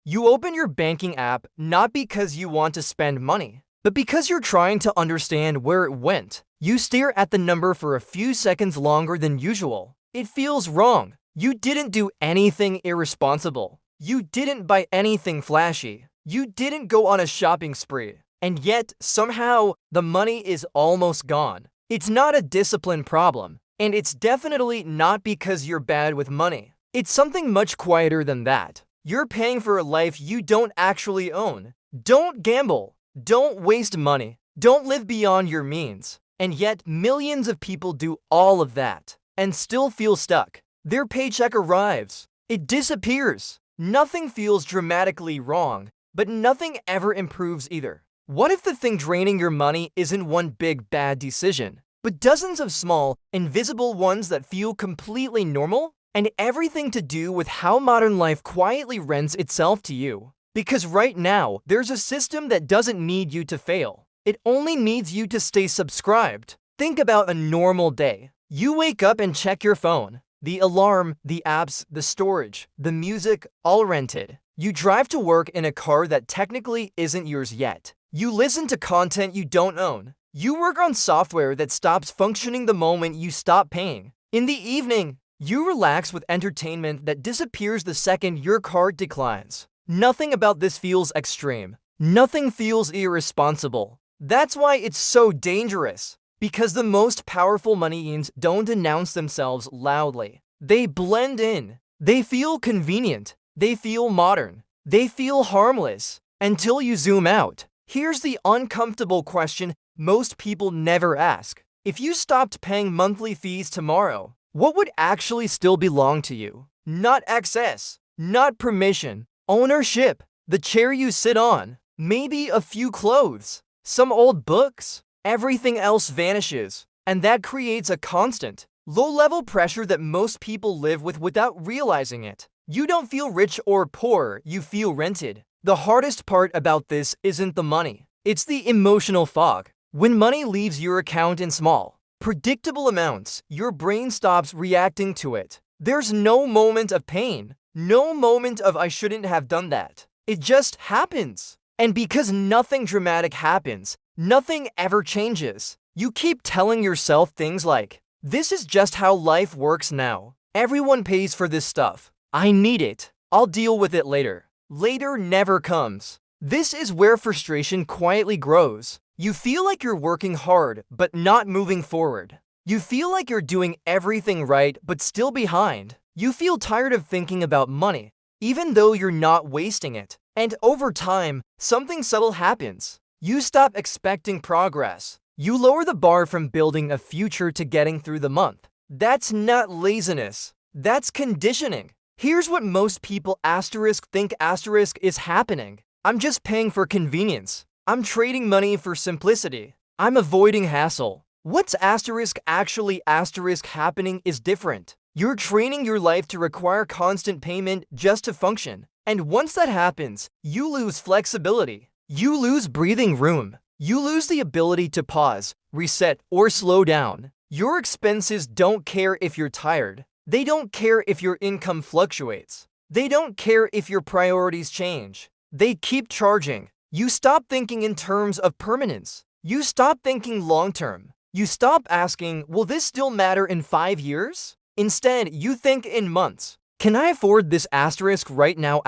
You open your banking app not because you want to spend money, but because you're trying to understand where it went. You stare at the number for a few seconds longer than usual. It feels wrong. You didn't do anything irresponsible. You didn't buy anything flashy. You didn't go on a shopping spree. And yet, somehow, the money is almost gone. It's not a discipline problem, and it's definitely not because you're bad with money. It's something much quieter than that. You're paying for a life you don't actually own. Don't gamble. Don't waste money. Don't live beyond your means. And yet, millions of people do all of that and still feel stuck. Their paycheck arrives. It disappears. Nothing feels dramatically wrong, but nothing ever improves either. What if the thing draining your money isn't one big bad decision, but dozens of small, invisible ones that feel completely normal? And everything to do with how modern life quietly rents itself to you. Because right now, there's a system that doesn't need you to fail. It only needs you to stay subscribed. Think about a normal day. You wake up and check your phone. The alarm, the apps, the storage, the music, all rented. You drive to work in a car that technically isn't yours yet. You listen to content you don't own. You work on software that stops functioning the moment you stop paying. In the evening, you relax with entertainment that disappears the second your card declines. Nothing about this feels extreme. Nothing feels irresponsible. That's why it's so dangerous. Because the most powerful moneyins don't announce themselves loudly. They blend in. They feel convenient. They feel modern. They feel harmless. Until you zoom out. Here's the uncomfortable question most people never ask. If you stopped paying monthly fees tomorrow, what would actually still belong to you? Not access, not permission, ownership, the chair you sit on, maybe a few clothes, some old books. Everything else vanishes, and that creates a constant, low-level pressure that most people live with without realizing it. You don't feel rich or poor, you feel rented. The hardest part about this isn't the money. It's the emotional fog. When money leaves your account in small, predictable amounts, your brain stops reacting to it. There's no moment of pain, no moment of I shouldn't have done that. It just happens. And because nothing dramatic happens, nothing ever changes. You keep telling yourself things like, this is just how life works now. Everyone pays for this stuff. I need it. I'll deal with it later. Later never comes. This is where frustration quietly grows. You feel like you're working hard, but not moving forward. You feel like you're doing everything right, but still behind. You feel tired of thinking about money, even though you're not wasting it. And over time, something subtle happens. You stop expecting progress. You lower the bar from building a future to getting through the month. That's not laziness. That's conditioning. Here's what most people think is happening. I'm just paying for convenience. I'm trading money for simplicity. I'm avoiding hassle. What's actually happening is different. You're training your life to require constant payment just to function. And once that happens, you lose flexibility. You lose breathing room. You lose the ability to pause, reset, or slow down. Your expenses don't care if you're tired. They don't care if your income fluctuates. They don't care if your priorities change. They keep charging. You stop thinking in terms of permanence. You stop thinking long-term. You stop asking, will this still matter in 5 years? Instead, you think in months. Can I afford this right now?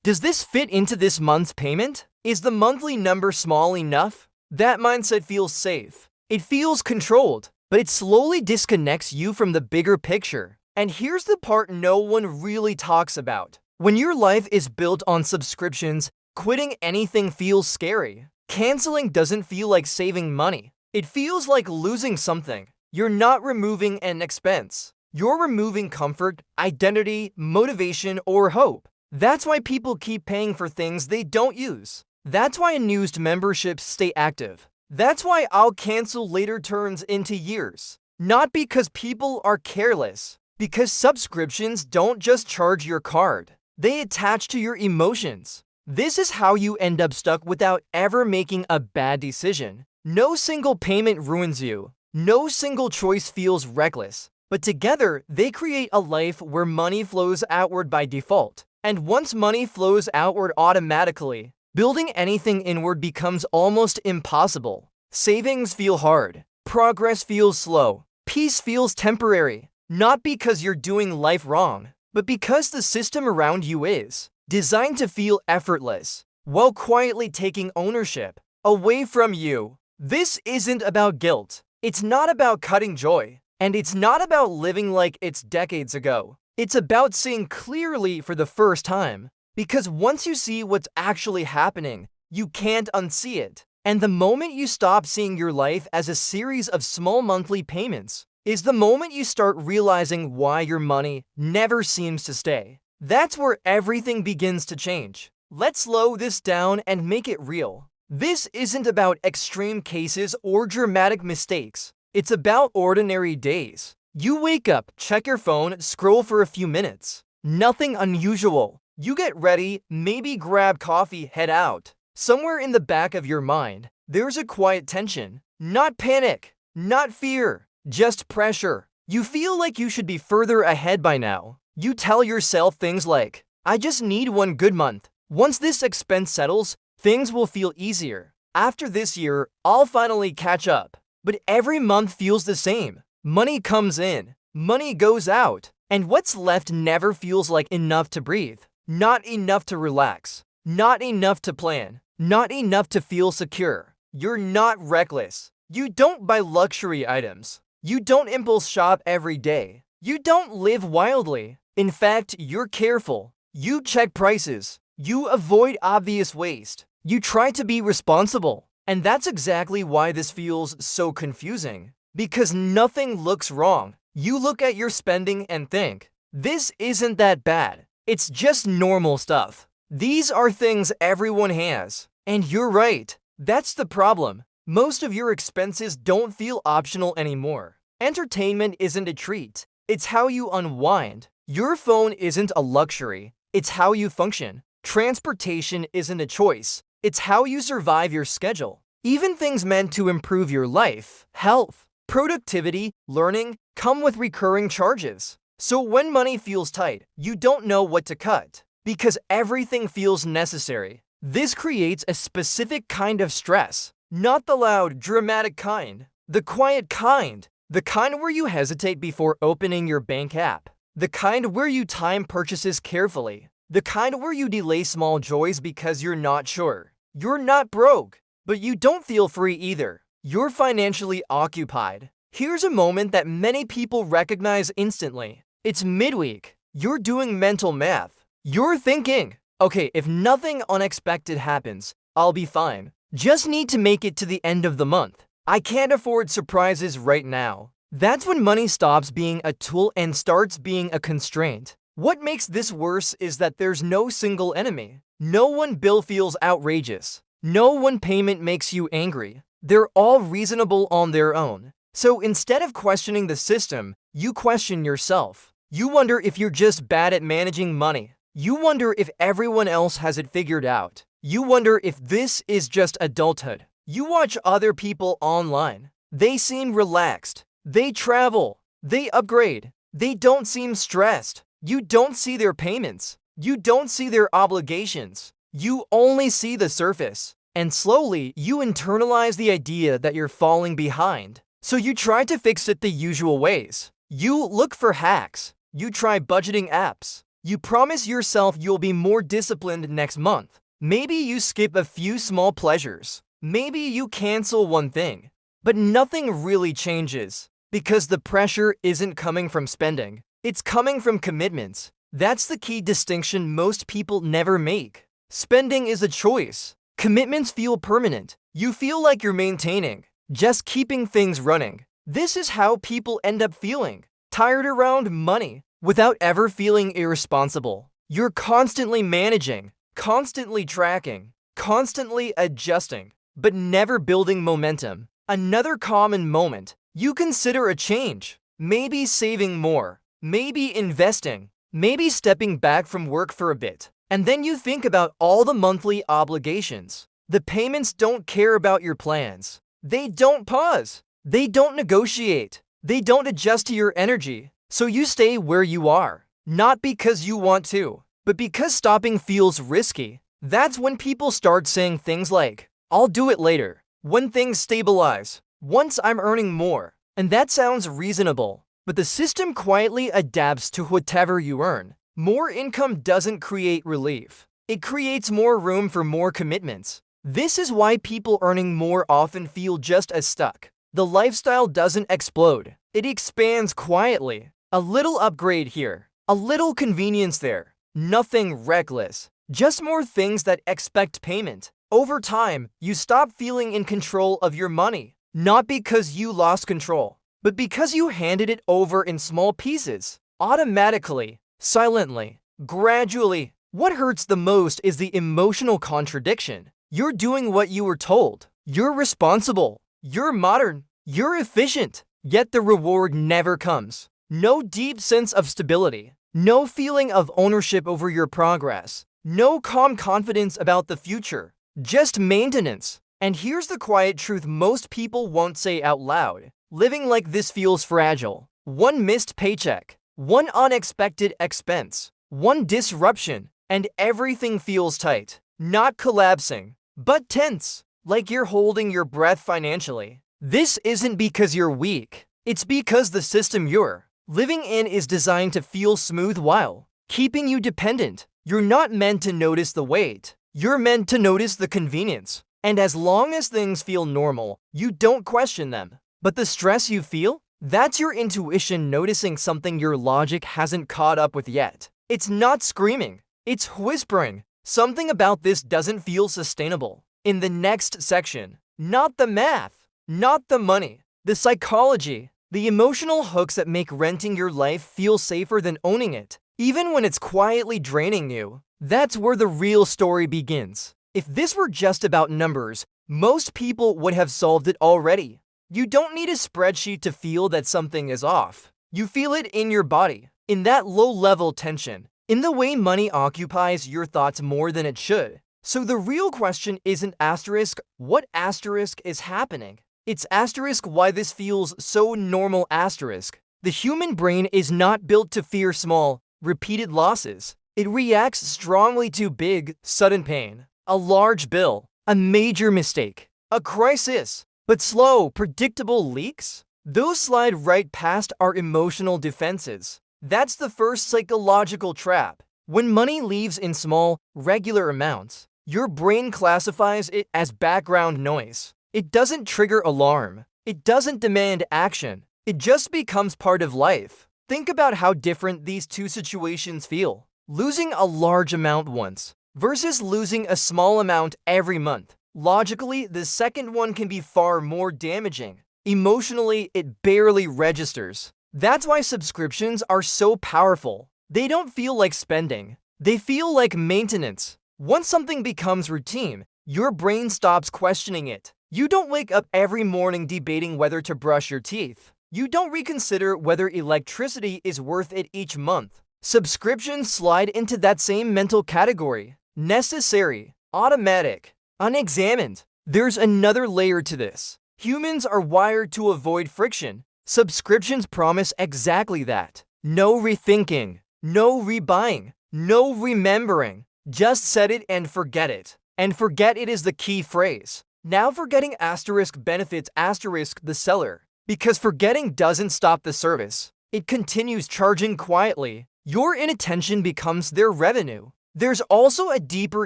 Does this fit into this month's payment? Is the monthly number small enough? That mindset feels safe. It feels controlled, but it slowly disconnects you from the bigger picture. And here's the part no one really talks about. When your life is built on subscriptions, quitting anything feels scary. Canceling doesn't feel like saving money. It feels like losing something. You're not removing an expense. You're removing comfort, identity, motivation, or hope. That's why people keep paying for things they don't use. That's why unused memberships stay active. That's why I'll cancel later turns into years. Not because people are careless, because subscriptions don't just charge your card. They attach to your emotions. This is how you end up stuck without ever making a bad decision. No single payment ruins you. No single choice feels reckless. But together, they create a life where money flows outward by default. And once money flows outward automatically, building anything inward becomes almost impossible. Savings feel hard. Progress feels slow. Peace feels temporary. Not because you're doing life wrong, but because the system around you is designed to feel effortless, while quietly taking ownership away from you. This isn't about guilt. It's not about cutting joy. And it's not about living like it's decades ago. It's about seeing clearly for the first time. Because once you see what's actually happening, you can't unsee it. And the moment you stop seeing your life as a series of small monthly payments is the moment you start realizing why your money never seems to stay. That's where everything begins to change. Let's slow this down and make it real. This isn't about extreme cases or dramatic mistakes. It's about ordinary days. You wake up, check your phone, scroll for a few minutes. Nothing unusual. You get ready, maybe grab coffee, head out. Somewhere in the back of your mind, there's a quiet tension. Not panic, not fear, just pressure. You feel like you should be further ahead by now. You tell yourself things like, I just need one good month. Once this expense settles, things will feel easier. After this year, I'll finally catch up. But every month feels the same. Money comes in, money goes out, and what's left never feels like enough to breathe. Not enough to relax. Not enough to plan. Not enough to feel secure. You're not reckless. You don't buy luxury items. You don't impulse shop every day. You don't live wildly. In fact, you're careful. You check prices. You avoid obvious waste. You try to be responsible. And that's exactly why this feels so confusing. Because nothing looks wrong. You look at your spending and think, this isn't that bad. It's just normal stuff. These are things everyone has. And you're right. That's the problem. Most of your expenses don't feel optional anymore. Entertainment isn't a treat. It's how you unwind. Your phone isn't a luxury. It's how you function. Transportation isn't a choice. It's how you survive your schedule. Even things meant to improve your life, health, productivity, learning, come with recurring charges. So when money feels tight, you don't know what to cut, because everything feels necessary. This creates a specific kind of stress, not the loud, dramatic kind, the quiet kind, the kind where you hesitate before opening your bank app, the kind where you time purchases carefully, the kind where you delay small joys because you're not sure. You're not broke, but you don't feel free either. You're financially occupied. Here's a moment that many people recognize instantly. It's midweek. You're doing mental math. You're thinking, okay, if nothing unexpected happens, I'll be fine. Just need to make it to the end of the month. I can't afford surprises right now. That's when money stops being a tool and starts being a constraint. What makes this worse is that there's no single enemy. No one bill feels outrageous. No one payment makes you angry. They're all reasonable on their own. So instead of questioning the system, you question yourself. You wonder if you're just bad at managing money. You wonder if everyone else has it figured out. You wonder if this is just adulthood. You watch other people online. They seem relaxed. They travel. They upgrade. They don't seem stressed. You don't see their payments. You don't see their obligations. You only see the surface. And slowly, you internalize the idea that you're falling behind. So you try to fix it the usual ways. You look for hacks. You try budgeting apps. You promise yourself you'll be more disciplined next month. Maybe you skip a few small pleasures. Maybe you cancel one thing. But nothing really changes. Because the pressure isn't coming from spending. It's coming from commitments. That's the key distinction most people never make. Spending is a choice. Commitments feel permanent. You feel like you're maintaining, just keeping things running. This is how people end up feeling. Tired around money, without ever feeling irresponsible. You're constantly managing, constantly tracking, constantly adjusting, but never building momentum. Another common moment, you consider a change. Maybe saving more. Maybe investing. Maybe stepping back from work for a bit. And then you think about all the monthly obligations. The payments don't care about your plans. They don't pause. They don't negotiate. They don't adjust to your energy. So you stay where you are. Not because you want to, But because stopping feels risky, that's when people start saying things like, I'll do it later, when things stabilize, once I'm earning more. And that sounds reasonable, but the system quietly adapts to whatever you earn. More income doesn't create relief. It creates more room for more commitments. This is why people earning more often feel just as stuck. The lifestyle doesn't explode. It expands quietly. A little upgrade here, a little convenience there. Nothing reckless, just more things that expect payment. Over time, you stop feeling in control of your money, not because you lost control, but because you handed it over in small pieces, automatically, silently, gradually. What hurts the most is the emotional contradiction. You're doing what you were told. You're responsible. You're modern. You're efficient. Yet the reward never comes. No deep sense of stability. No feeling of ownership over your progress. No calm confidence about the future. Just maintenance. And here's the quiet truth most people won't say out loud. Living like this feels fragile. One missed paycheck. One unexpected expense. One disruption. And everything feels tight. Not collapsing, but tense. Like you're holding your breath financially. This isn't because you're weak. It's because the system you're living in is designed to feel smooth while keeping you dependent. You're not meant to notice the weight. You're meant to notice the convenience. And as long as things feel normal, you don't question them. But the stress you feel? That's your intuition noticing something your logic hasn't caught up with yet. It's not screaming. It's whispering. Something about this doesn't feel sustainable. In the next section, not the math, not the money, the psychology, the emotional hooks that make renting your life feel safer than owning it, even when it's quietly draining you. That's where the real story begins. If this were just about numbers, most people would have solved it already. You don't need a spreadsheet to feel that something is off. You feel it in your body, in that low-level tension, in the way money occupies your thoughts more than it should. So the real question isn't asterisk, what asterisk is happening? It's asterisk why this feels so normal asterisk. The human brain is not built to fear small, repeated losses. It reacts strongly to big, sudden pain, a large bill, a major mistake, a crisis. But slow, predictable leaks? Those slide right past our emotional defenses. That's the first psychological trap. When money leaves in small, regular amounts, your brain classifies it as background noise. It doesn't trigger alarm. It doesn't demand action. It just becomes part of life. Think about how different these two situations feel. Losing a large amount once versus losing a small amount every month. Logically, the second one can be far more damaging. Emotionally, it barely registers. That's why subscriptions are so powerful. They don't feel like spending. They feel like maintenance. Once something becomes routine, your brain stops questioning it. You don't wake up every morning debating whether to brush your teeth. You don't reconsider whether electricity is worth it each month. Subscriptions slide into that same mental category. Necessary, automatic, unexamined. There's another layer to this. Humans are wired to avoid friction. Subscriptions promise exactly that. No rethinking, no rebuying, no remembering. Just set it and forget it. And forget it is the key phrase. Now forgetting asterisk benefits asterisk the seller. Because forgetting doesn't stop the service. It continues charging quietly. Your inattention becomes their revenue. There's also a deeper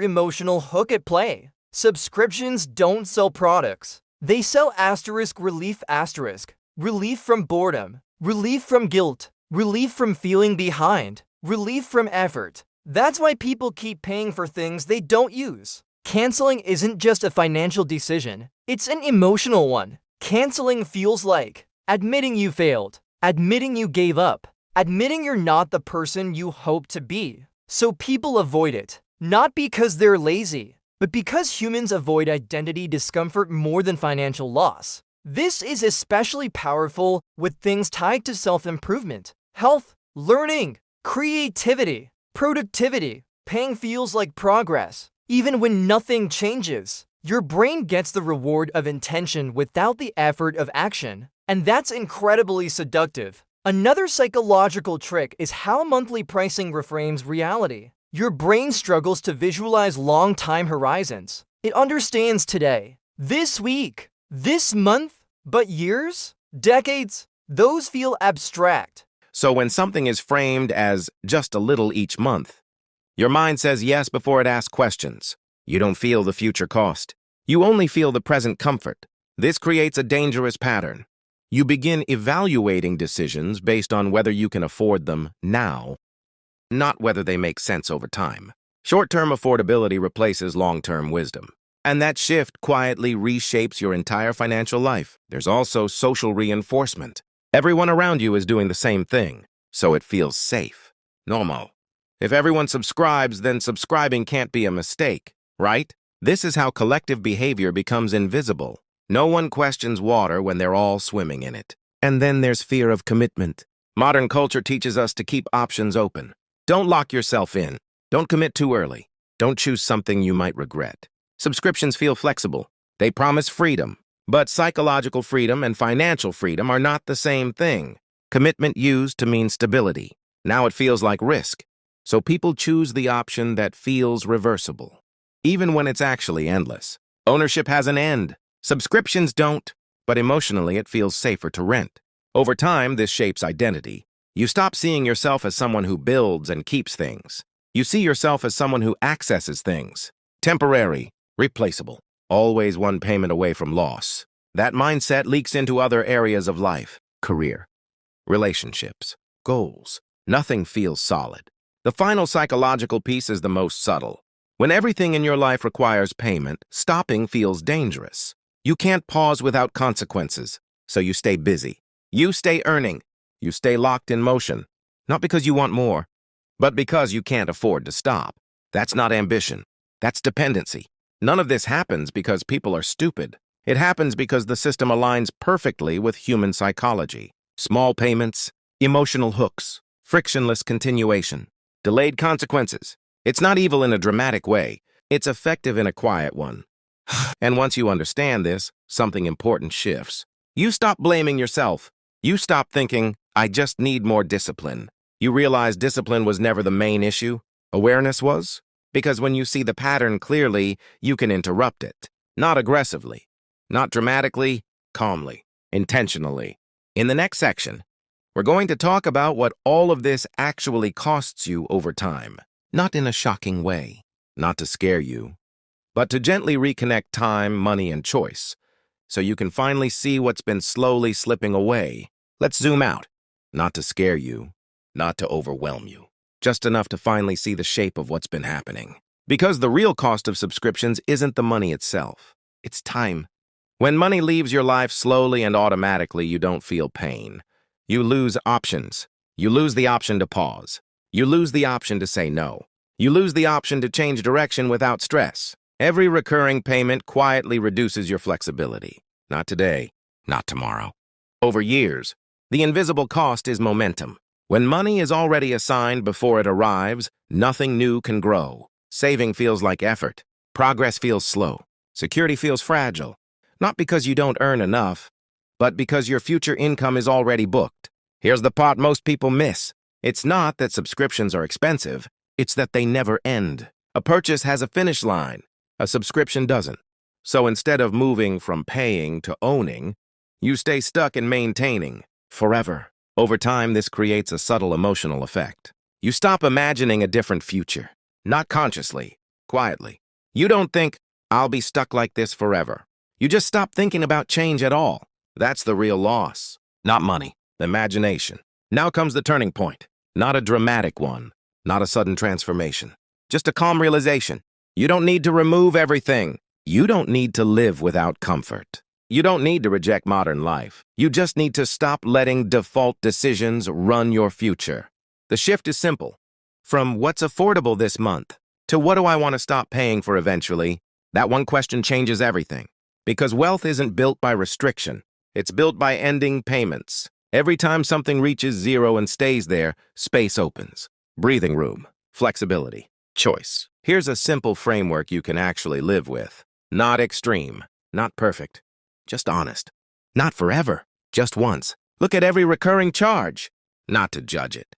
emotional hook at play. Subscriptions don't sell products. They sell asterisk relief asterisk. Relief from boredom. Relief from guilt. Relief from feeling behind. Relief from effort. That's why people keep paying for things they don't use. Canceling isn't just a financial decision. It's an emotional one. Canceling feels like admitting you failed, admitting you gave up, admitting you're not the person you hoped to be. So people avoid it, not because they're lazy, but because humans avoid identity discomfort more than financial loss. This is especially powerful with things tied to self-improvement, health, learning, creativity, productivity. Paying feels like progress, even when nothing changes. Your brain gets the reward of intention without the effort of action, and that's incredibly seductive. Another psychological trick is how monthly pricing reframes reality. Your brain struggles to visualize long time horizons. It understands today, this week, this month, but years, decades, those feel abstract. So when something is framed as just a little each month, your mind says yes before it asks questions. You don't feel the future cost. You only feel the present comfort. This creates a dangerous pattern. You begin evaluating decisions based on whether you can afford them now, not whether they make sense over time. Short-term affordability replaces long-term wisdom. And that shift quietly reshapes your entire financial life. There's also social reinforcement. Everyone around you is doing the same thing, so it feels safe, normal. If everyone subscribes, then subscribing can't be a mistake, right? This is how collective behavior becomes invisible. No one questions water when they're all swimming in it. And then there's fear of commitment. Modern culture teaches us to keep options open. Don't lock yourself in. Don't commit too early. Don't choose something you might regret. Subscriptions feel flexible. They promise freedom. But psychological freedom and financial freedom are not the same thing. Commitment used to mean stability. Now it feels like risk. So people choose the option that feels reversible, even when it's actually endless. Ownership has an end. Subscriptions don't, but emotionally it feels safer to rent. Over time, this shapes identity. You stop seeing yourself as someone who builds and keeps things. You see yourself as someone who accesses things. Temporary, replaceable, always one payment away from loss. That mindset leaks into other areas of life. Career, relationships, goals. Nothing feels solid. The final psychological piece is the most subtle. When everything in your life requires payment, stopping feels dangerous. You can't pause without consequences, so you stay busy. You stay earning. You stay locked in motion. Not because you want more, but because you can't afford to stop. That's not ambition. That's dependency. None of this happens because people are stupid. It happens because the system aligns perfectly with human psychology. Small payments, emotional hooks, frictionless continuation, delayed consequences. It's not evil in a dramatic way. It's effective in a quiet one. And once you understand this, something important shifts. You stop blaming yourself. You stop thinking, I just need more discipline. You realize discipline was never the main issue. Awareness was. Because when you see the pattern clearly, you can interrupt it. Not aggressively. Not dramatically. Calmly. Intentionally. In the next section, we're going to talk about what all of this actually costs you over time. Not in a shocking way. Not to scare you. But to gently reconnect time, money, and choice, so you can finally see what's been slowly slipping away. Let's zoom out. Not to scare you, not to overwhelm you, just enough to finally see the shape of what's been happening. Because the real cost of subscriptions isn't the money itself, it's time. When money leaves your life slowly and automatically, you don't feel pain. You lose options. You lose the option to pause. You lose the option to say no. You lose the option to change direction without stress. Every recurring payment quietly reduces your flexibility. Not today, not tomorrow. Over years, the invisible cost is momentum. When money is already assigned before it arrives, nothing new can grow. Saving feels like effort. Progress feels slow. Security feels fragile. Not because you don't earn enough, but because your future income is already booked. Here's the part most people miss. It's not that subscriptions are expensive. It's that they never end. A purchase has a finish line. A subscription doesn't. So instead of moving from paying to owning, you stay stuck in maintaining forever. Over time, this creates a subtle emotional effect. You stop imagining a different future. Not consciously, quietly. You don't think, I'll be stuck like this forever. You just stop thinking about change at all. That's the real loss. Not money, imagination. Now comes the turning point. Not a dramatic one. Not a sudden transformation. Just a calm realization. You don't need to remove everything. You don't need to live without comfort. You don't need to reject modern life. You just need to stop letting default decisions run your future. The shift is simple. From what's affordable this month to what do I want to stop paying for eventually, that one question changes everything. Because wealth isn't built by restriction. It's built by ending payments. Every time something reaches zero and stays there, space opens. Breathing room, flexibility, choice. Here's a simple framework you can actually live with. Not extreme, not perfect, just honest. Not forever, just once. Look at every recurring charge. Not to judge it,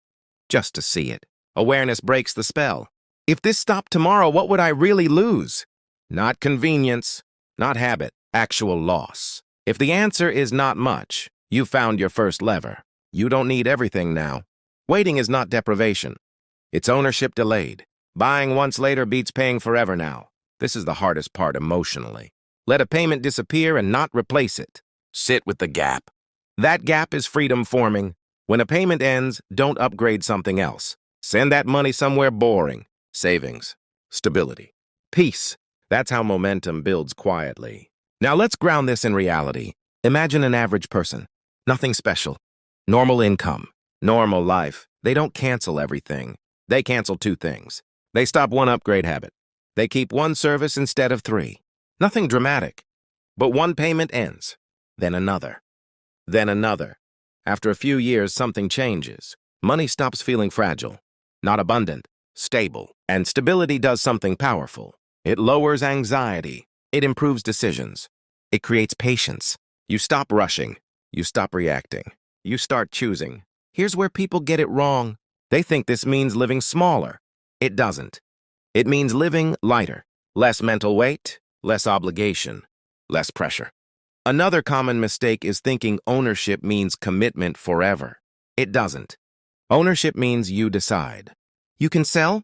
just to see it. Awareness breaks the spell. If this stopped tomorrow, what would I really lose? Not convenience, not habit, actual loss. If the answer is not much, you found your first lever. You don't need everything now. Waiting is not deprivation. It's ownership delayed. Buying once later beats paying forever now. This is the hardest part emotionally. Let a payment disappear and not replace it. Sit with the gap. That gap is freedom forming. When a payment ends, don't upgrade something else. Send that money somewhere boring. Savings, stability, peace. That's how momentum builds quietly. Now let's ground this in reality. Imagine an average person. Nothing special. Normal income, normal life. They don't cancel everything. They cancel two things. They stop one upgrade habit. They keep one service instead of three. Nothing dramatic. But one payment ends. Then another. Then another. After a few years, something changes. Money stops feeling fragile, not abundant, stable. And stability does something powerful. It lowers anxiety. It improves decisions. It creates patience. You stop rushing. You stop reacting. You start choosing. Here's where people get it wrong. They think this means living smaller. It doesn't. It means living lighter. Less mental weight, less obligation, less pressure. Another common mistake is thinking ownership means commitment forever. It doesn't. Ownership means you decide. You can sell.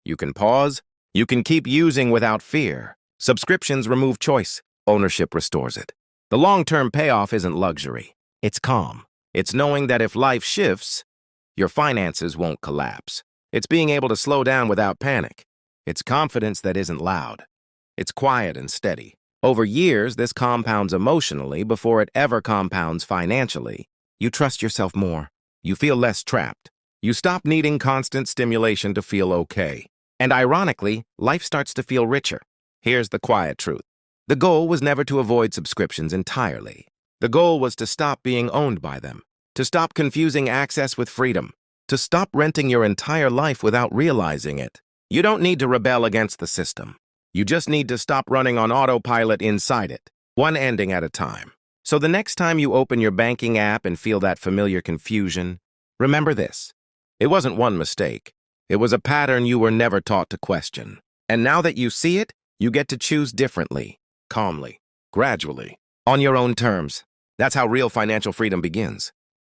You can pause. You can keep using without fear. Subscriptions remove choice. Ownership restores it. The long-term payoff isn't luxury. It's calm. It's knowing that if life shifts, your finances won't collapse. It's being able to slow down without panic. It's confidence that isn't loud. It's quiet and steady. Over years, this compounds emotionally before it ever compounds financially. You trust yourself more. You feel less trapped. You stop needing constant stimulation to feel okay. And ironically, life starts to feel richer. Here's the quiet truth. The goal was never to avoid subscriptions entirely. The goal was to stop being owned by them, to stop confusing access with freedom, to stop renting your entire life without realizing it. You don't need to rebel against the system. You just need to stop running on autopilot inside it, one ending at a time. So the next time you open your banking app and feel that familiar confusion, remember this. It wasn't one mistake. It was a pattern you were never taught to question. And now that you see it, you get to choose differently, calmly, gradually, on your own terms. That's how real financial freedom begins.